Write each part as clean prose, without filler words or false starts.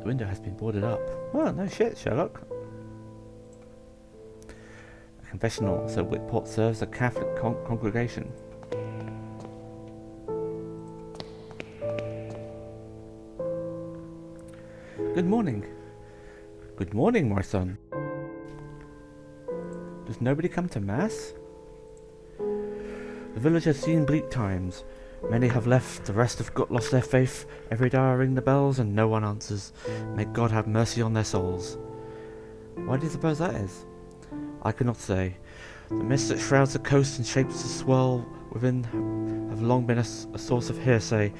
The window has been boarded up. Oh, no shit, Sherlock. A confessional, so Whitport serves a Catholic congregation. Good morning. Good morning, my son. Does nobody come to Mass? The village has seen bleak times. Many have left, the rest have lost their faith. Every day I ring the bells and no one answers. May God have mercy on their souls. Why do you suppose that is? I cannot say. The mist that shrouds the coast and shapes the swirl within have long been a source of hearsay.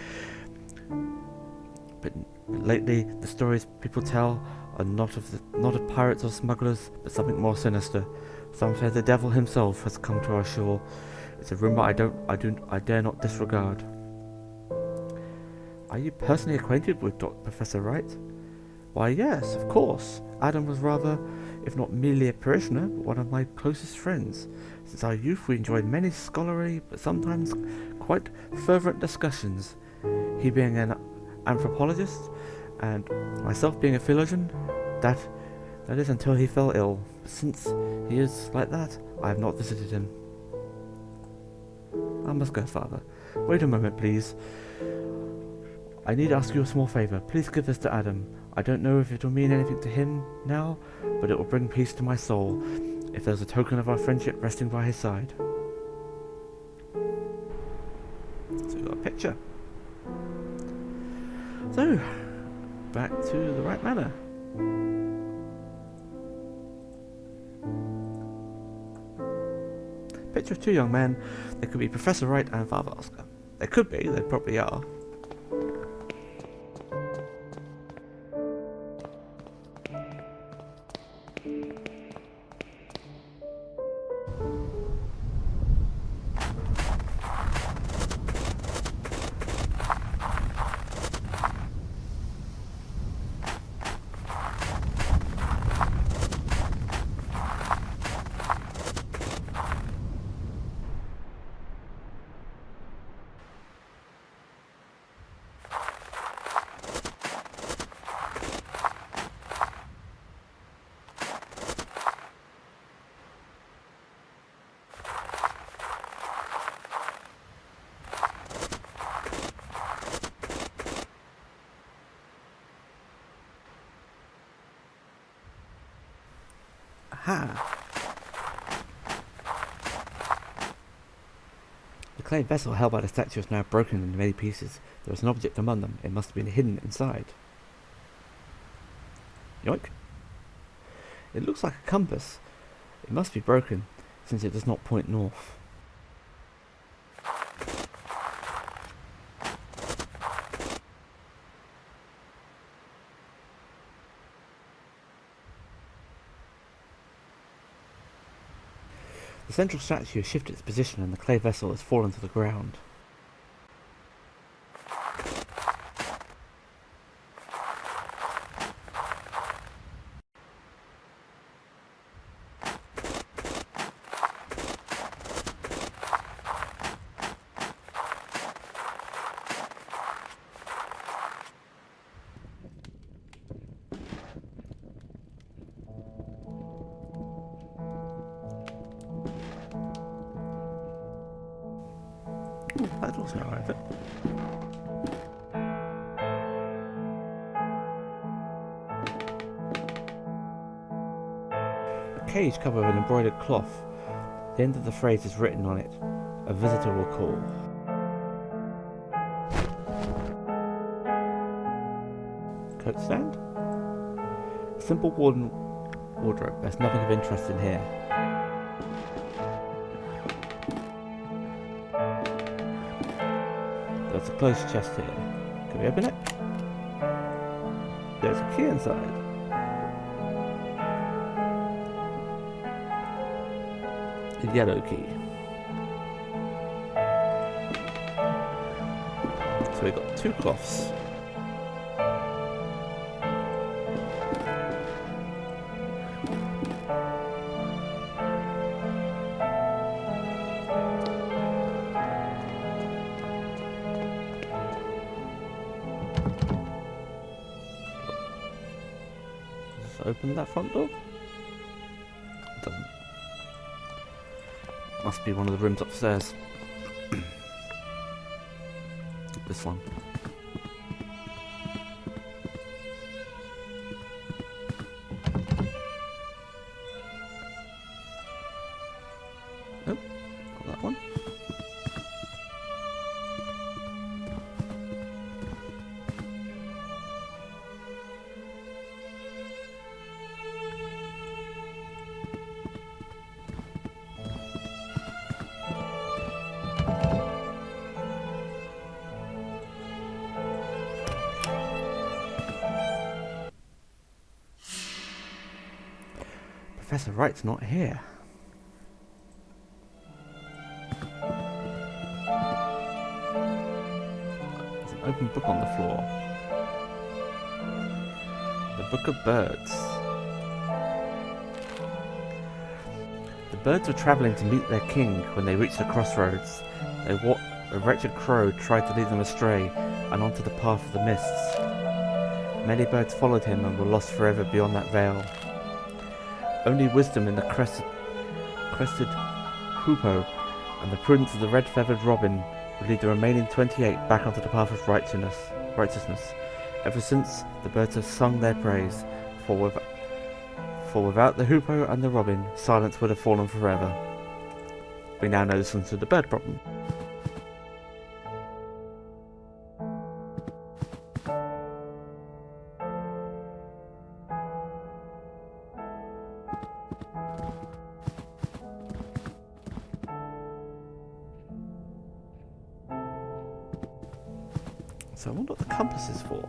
But lately the stories people tell are not of pirates or smugglers, but something more sinister. Some say the devil himself has come to our shore. It's a rumor I dare not disregard. Are you personally acquainted with Professor Wright? Why, yes, of course. Adam was rather, if not merely a parishioner, but one of my closest friends. Since our youth we enjoyed many scholarly, but sometimes quite fervent discussions. He being an anthropologist, and myself being a theologian, that is until he fell ill. But since he is like that, I have not visited him. I must go, Father. Wait a moment, please. I need to ask you a small favour. Please give this to Adam. I don't know if it will mean anything to him now, but it will bring peace to my soul, if there's a token of our friendship resting by his side. So we've got a picture. So, back to the Wright Manor. Picture of two young men. They could be Professor Wright and Father Oscar. They could be, they probably are. Aha! The clay vessel held by the statue is now broken into many pieces. There is an object among them. It must have been hidden inside. Yoink! It looks like a compass. It must be broken, since it does not point north. The central statue has shifted its position and the clay vessel has fallen to the ground. That looks not right, but a cage covered with embroidered cloth. The end of the phrase is written on it. A visitor will call. Coat stand? A simple wooden wardrobe. There's nothing of interest in here. There's a closed chest here. Can we open it? There's a key inside. A yellow key. So we've got two cloths. to open that front door? It doesn't. Must be one of the rooms upstairs. This one. Nope, got that one. Professor Wright's not here. There's an open book on the floor. The Book of Birds. The birds were travelling to meet their king when they reached the crossroads. A wretched crow tried to lead them astray and onto the path of the mists. Many birds followed him and were lost forever beyond that veil. Only wisdom in the crested hoopoe and the prudence of the red-feathered robin would lead the remaining 28 back onto the path of righteousness. Ever since, the birds have sung their praise, for without the hoopoe and the robin, silence would have fallen forever. We now know the solution to the bird problem. So I wonder what the compass is for.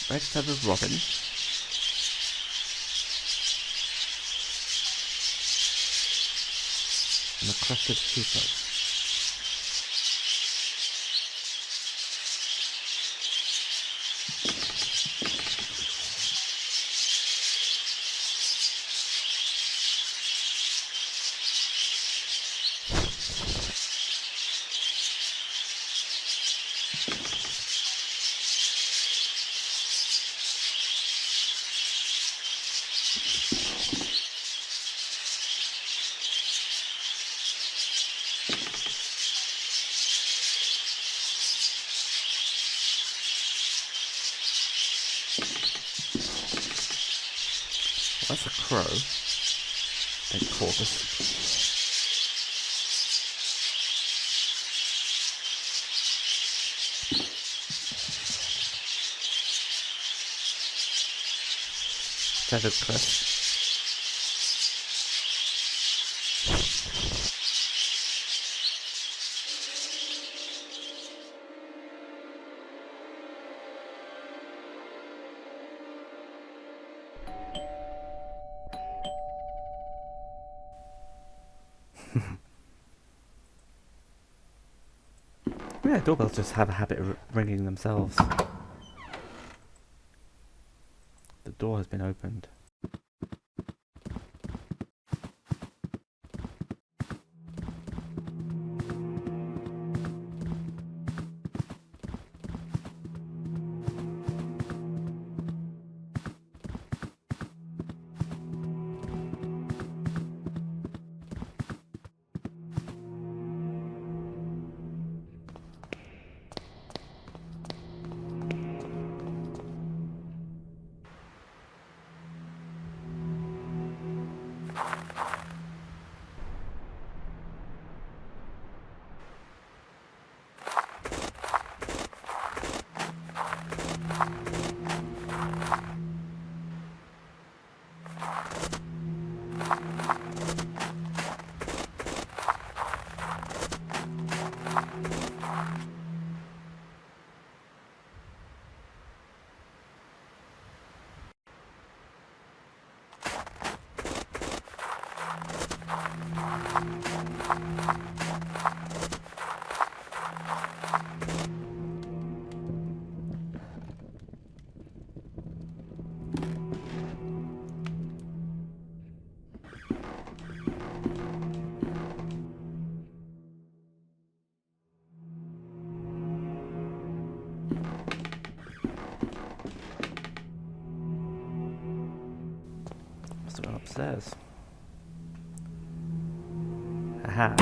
Red-feathered robin. And a crested hoopoe. That's a crow. Big corpus. Feathered crest. Yeah, doorbells just have a habit of ringing themselves. The door has been opened. upstairs. Aha.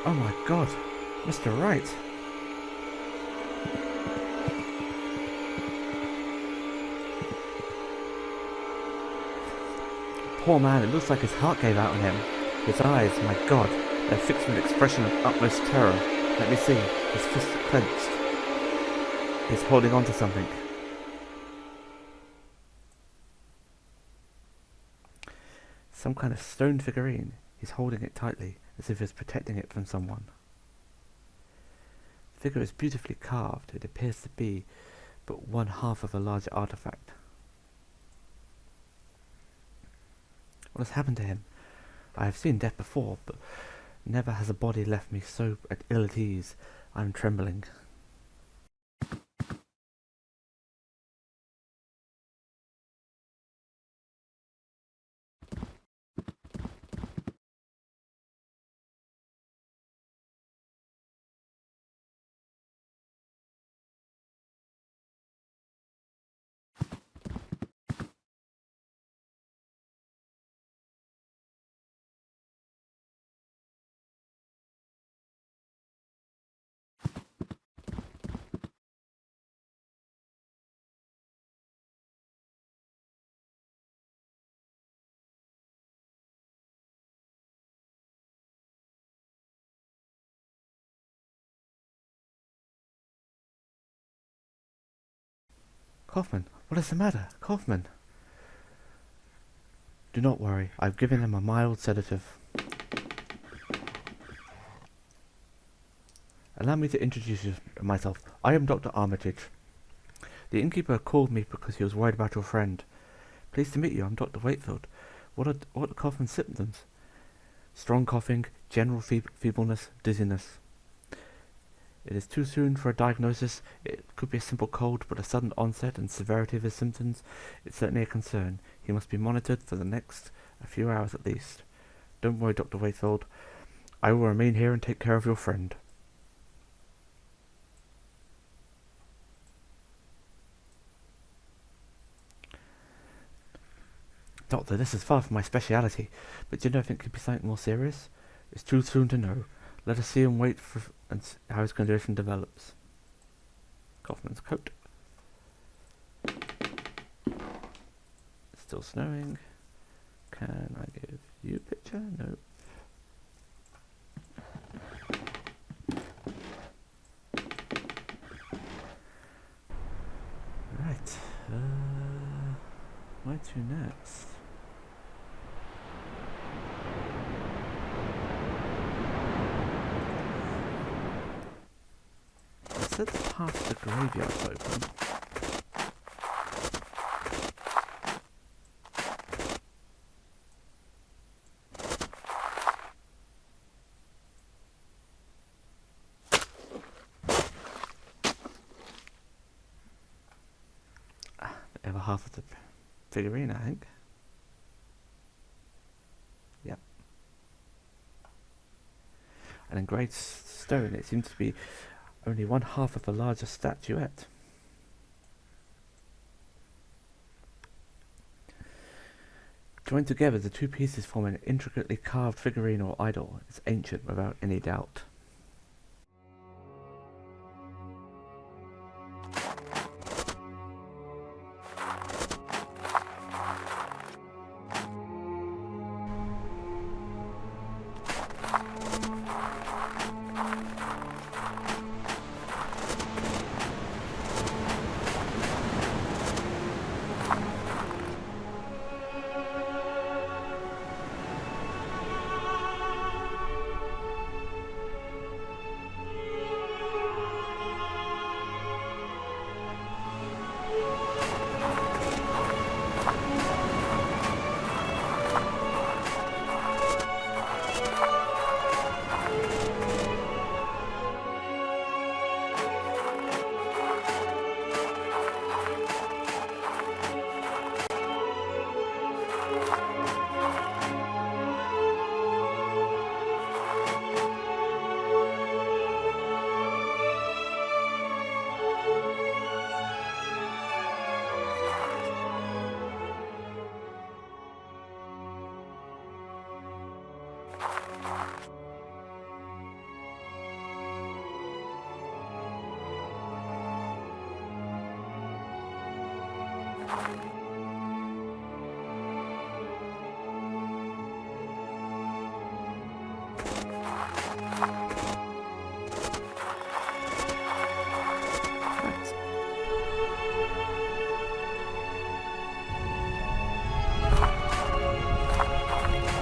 Oh my god, Mr. Wright. Poor man, it looks like his heart gave out on him. His eyes, my god, they're fixed with an expression of utmost terror. Let me see, his fists are clenched. He's holding on to something. Some kind of stone figurine. He's holding it tightly, as if he's protecting it from someone. The figure is beautifully carved. It appears to be but one half of a larger artifact. What has happened to him? I have seen death before, but never has a body left me so ill at ease. I am trembling. Kaufman, what is the matter? Kaufman! Do not worry, I've given him a mild sedative. Allow me to introduce myself. I am Dr. Armitage. The innkeeper called me because he was worried about your friend. Pleased to meet you, I'm Dr. Wakefield. What are Kaufman's symptoms? Strong coughing, general feebleness, dizziness. It is too soon for a diagnosis. It could be a simple cold, but a sudden onset and severity of his symptoms is certainly a concern. He must be monitored for the next few hours at least. Don't worry, Dr. Wakefield. I will remain here and take care of your friend. Doctor, this is far from my speciality, but do you know if it could be something more serious? It's too soon to know. Let us see and wait for how his condition develops. Kaufman's coat. It's still snowing. Can I give you a picture? No. Right. Where to next? It said part of the graveyard's open. The other half of the figurine, I think. Yep. And in grey stone, it seems to be only one half of a larger statuette. Joined together, the two pieces form an intricately carved figurine or idol. It's ancient without any doubt.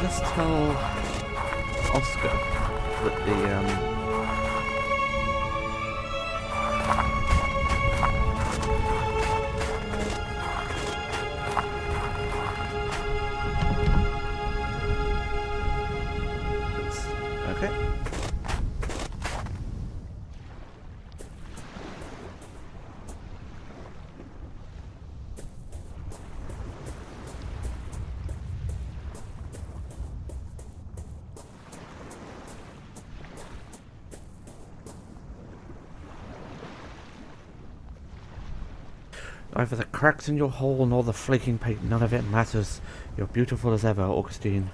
Let's tell Oscar that the okay. Either the cracks in your hull nor the flaking paint, none of it matters. You're beautiful as ever, Augustine.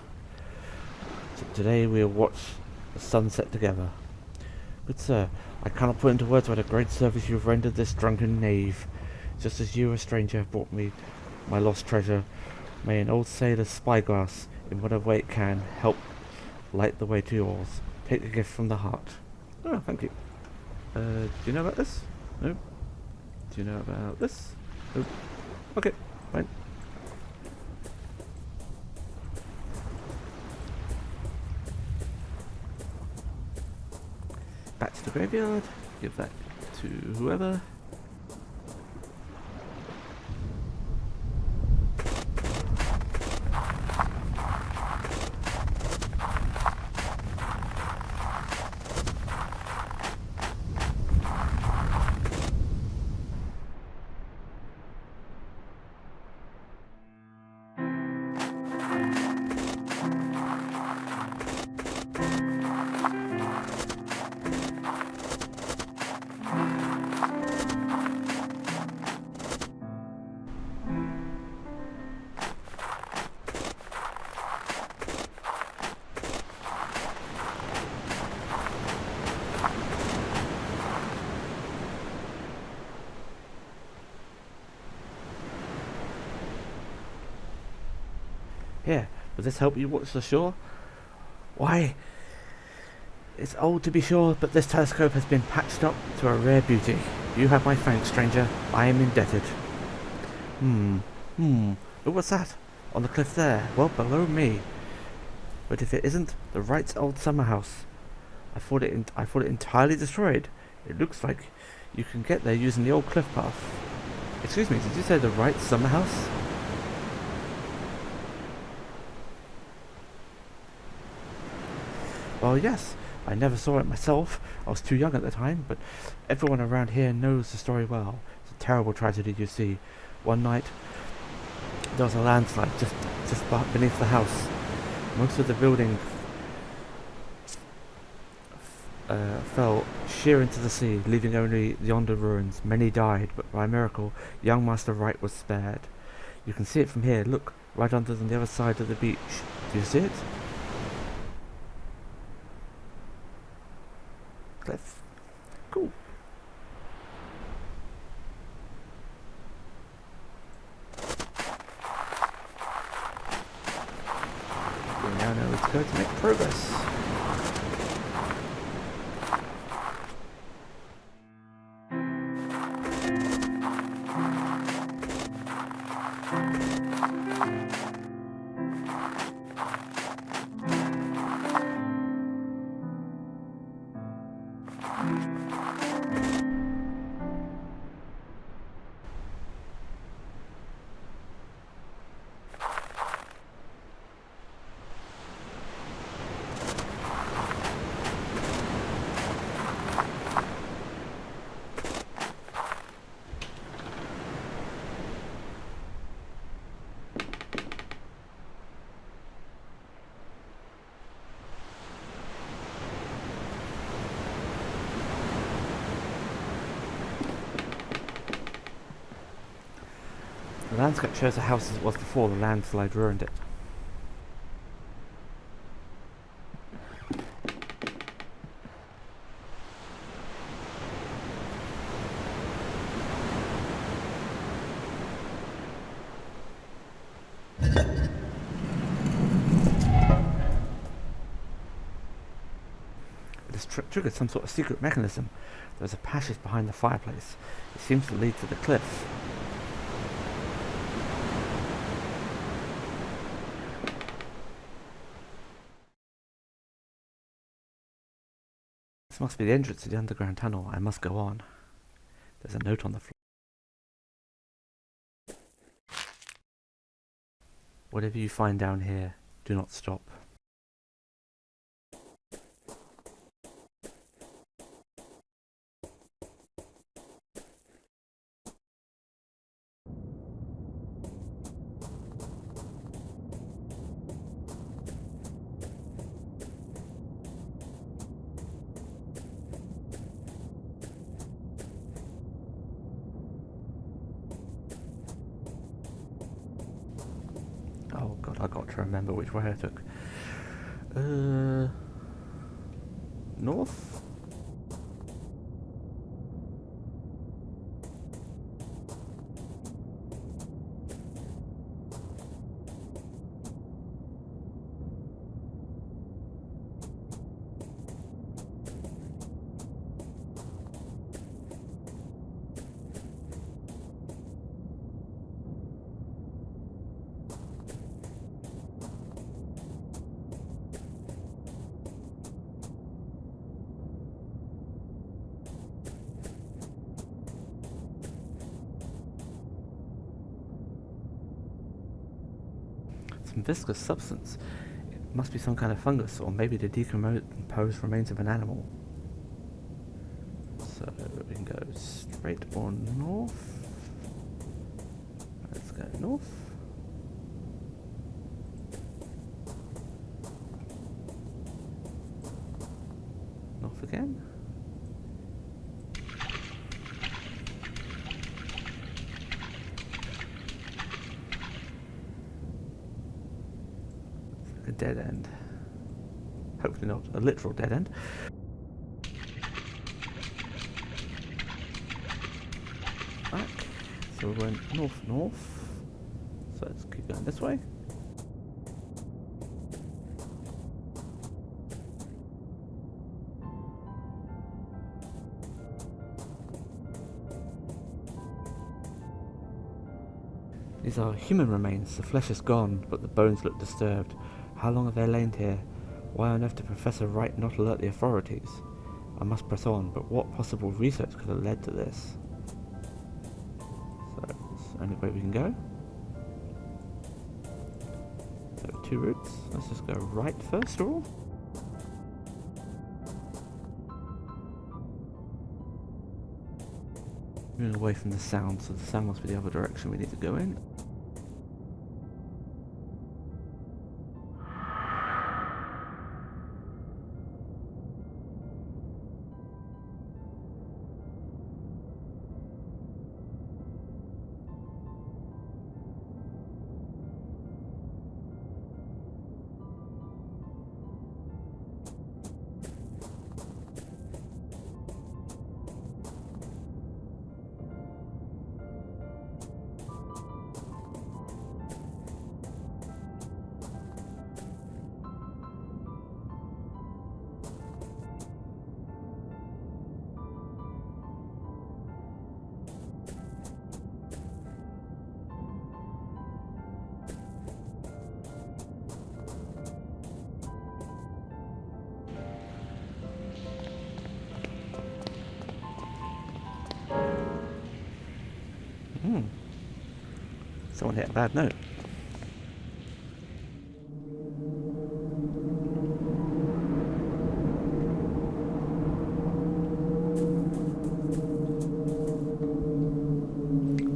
Today we'll watch the sunset together. Good sir, I cannot put into words what a great service you've rendered this drunken knave. Just as you, a stranger, have brought me my lost treasure, may an old sailor's spyglass, in whatever way it can, help light the way to yours. Take a gift from the heart. Oh, thank you. Do you know about this? No? Do you know about this? No. Okay, fine. Back to the graveyard. Give that to whoever. Here, will this help you watch the shore? Why, it's old to be sure, but this telescope has been patched up to a rare beauty. You have my thanks, stranger. I am indebted. Oh, what's that? On the cliff there, well below me. But if it isn't, the Wright's old summer house. I thought it entirely destroyed. It looks like you can get there using the old cliff path. Excuse me, did you say the Wright's summer house? Well, yes, I never saw it myself. I was too young at the time, but everyone around here knows the story well. It's a terrible tragedy, you see. One night, there was a landslide just beneath the house. Most of the building fell sheer into the sea, leaving only yonder ruins. Many died, but by a miracle, young Master Wright was spared. You can see it from here. Look, right under on the other side of the beach. Do you see it? Cliff. Cool. We now know it's going to make progress. The landscape shows the house as it was before the landslide ruined it. triggered some sort of secret mechanism. There's a passage behind the fireplace. It seems to lead to the cliff. This must be the entrance to the underground tunnel. I must go on. There's a note on the floor. Whatever you find down here, do not stop. Oh god, I got to remember which way I took. North? Some viscous substance. It must be some kind of fungus, or maybe the decomposed remains of an animal. So we can go straight or north. Let's go north. North again. A dead end. Hopefully not a literal dead end. Back. So we went north. So let's keep going this way. These are human remains. The flesh is gone, but the bones look disturbed. How long have they lain here? Why on earth did Professor Wright not alert the authorities? I must press on, but what possible research could have led to this? So, it's the only way we can go. So, two routes. Let's just go right first of all. Moving away from the sound, so the sound must be the other direction we need to go in. Someone hit a bad note.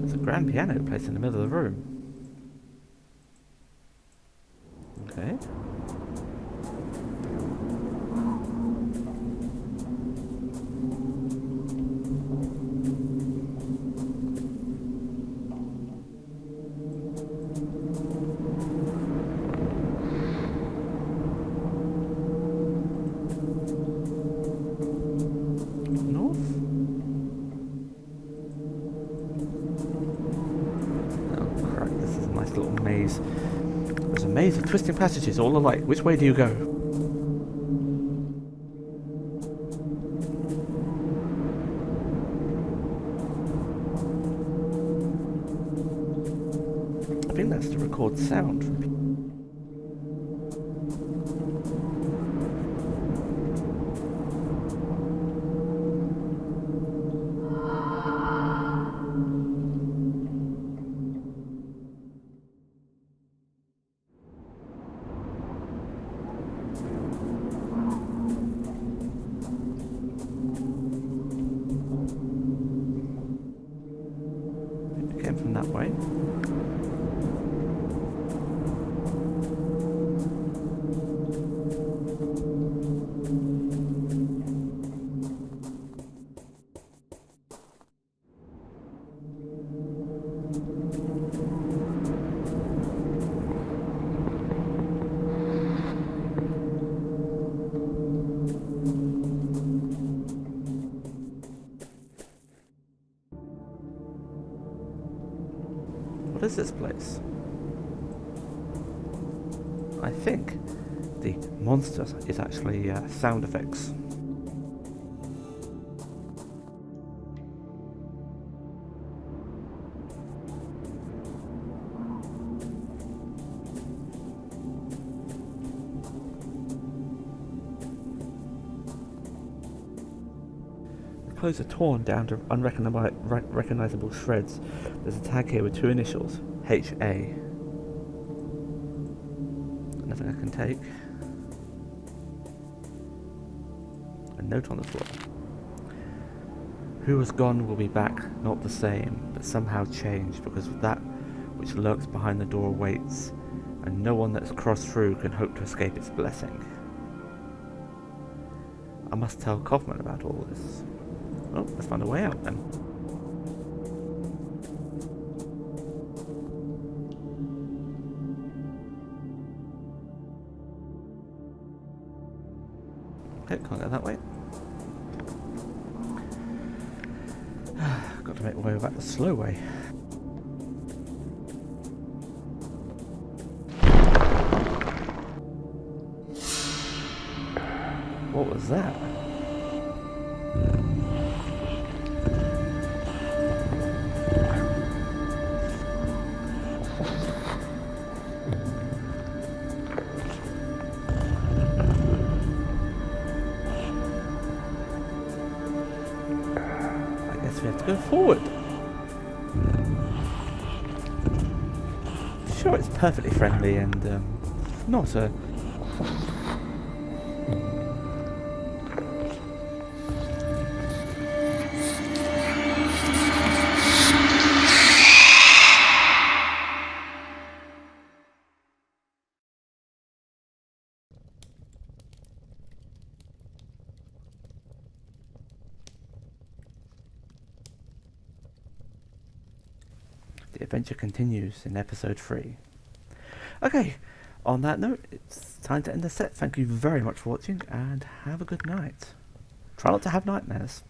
There's a grand piano placed in the middle of the room. Okay. There's a maze of twisting passages all alike. Which way do you go? think that's to record sound from people. It came from that way. What is this place? I think the monster is actually sound effects. The clothes are torn down to unrecognizable shreds. There's a tag here with 2 initials, H.A. Nothing I can take. A note on the floor. Who was gone will be back, not the same, but somehow changed, because that which lurks behind the door waits, and no one that's crossed through can hope to escape its blessing. I must tell Kaufman about all this. Well, let's find a way out then. Okay, can't go that way. Got to make my way back the slow way. What was that? We have to go forward. Sure, it's perfectly friendly and not a... The adventure continues in episode 3. Okay, on that note, it's time to end the set. Thank you very much for watching, and have a good night. Try not to have nightmares.